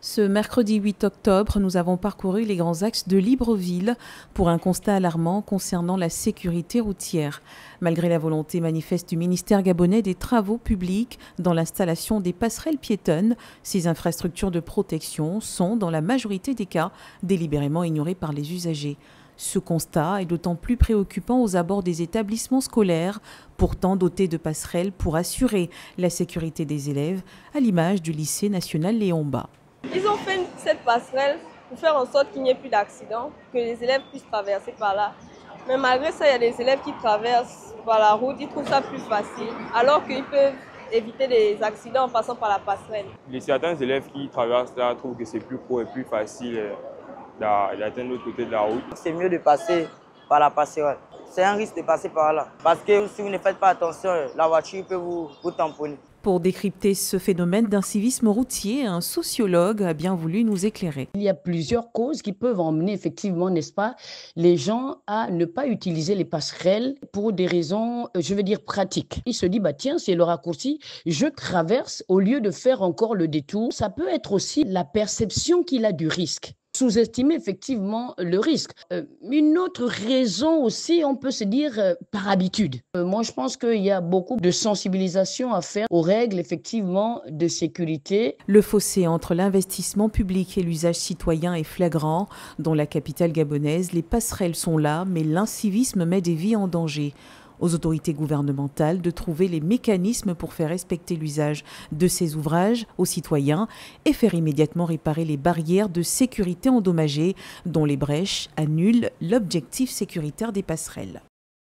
Ce mercredi 8 octobre, nous avons parcouru les grands axes de Libreville pour un constat alarmant concernant la sécurité routière. Malgré la volonté manifeste du ministère gabonais des Travaux publics dans l'installation des passerelles piétonnes, ces infrastructures de protection sont, dans la majorité des cas, délibérément ignorées par les usagers. Ce constat est d'autant plus préoccupant aux abords des établissements scolaires, pourtant dotés de passerelles pour assurer la sécurité des élèves, à l'image du lycée national Léon Bas. Ils ont fait cette passerelle pour faire en sorte qu'il n'y ait plus d'accidents, que les élèves puissent traverser par là. Mais malgré ça, il y a des élèves qui traversent par la route, ils trouvent ça plus facile, alors qu'ils peuvent éviter des accidents en passant par la passerelle. Certains élèves qui traversent là trouvent que c'est plus court et plus facile d'atteindre l'autre côté de la route. C'est mieux de passer par la passerelle. C'est un risque de passer par là. Parce que si vous ne faites pas attention, la voiture peut vous tamponner. Pour décrypter ce phénomène d'incivisme routier, un sociologue a bien voulu nous éclairer. Il y a plusieurs causes qui peuvent emmener effectivement, n'est-ce pas, les gens à ne pas utiliser les passerelles pour des raisons, je veux dire, pratiques. Il se dit, bah tiens, c'est le raccourci, je traverse au lieu de faire encore le détour. Ça peut être aussi la perception qu'il a du risque. Sous-estimer effectivement le risque. Une autre raison aussi, on peut se dire par habitude. Moi, je pense qu'il y a beaucoup de sensibilisation à faire aux règles effectivement de sécurité. Le fossé entre l'investissement public et l'usage citoyen est flagrant. Dans la capitale gabonaise, les passerelles sont là, mais l'incivisme met des vies en danger. Aux autorités gouvernementales de trouver les mécanismes pour faire respecter l'usage de ces ouvrages aux citoyens et faire immédiatement réparer les barrières de sécurité endommagées dont les brèches annulent l'objectif sécuritaire des passerelles.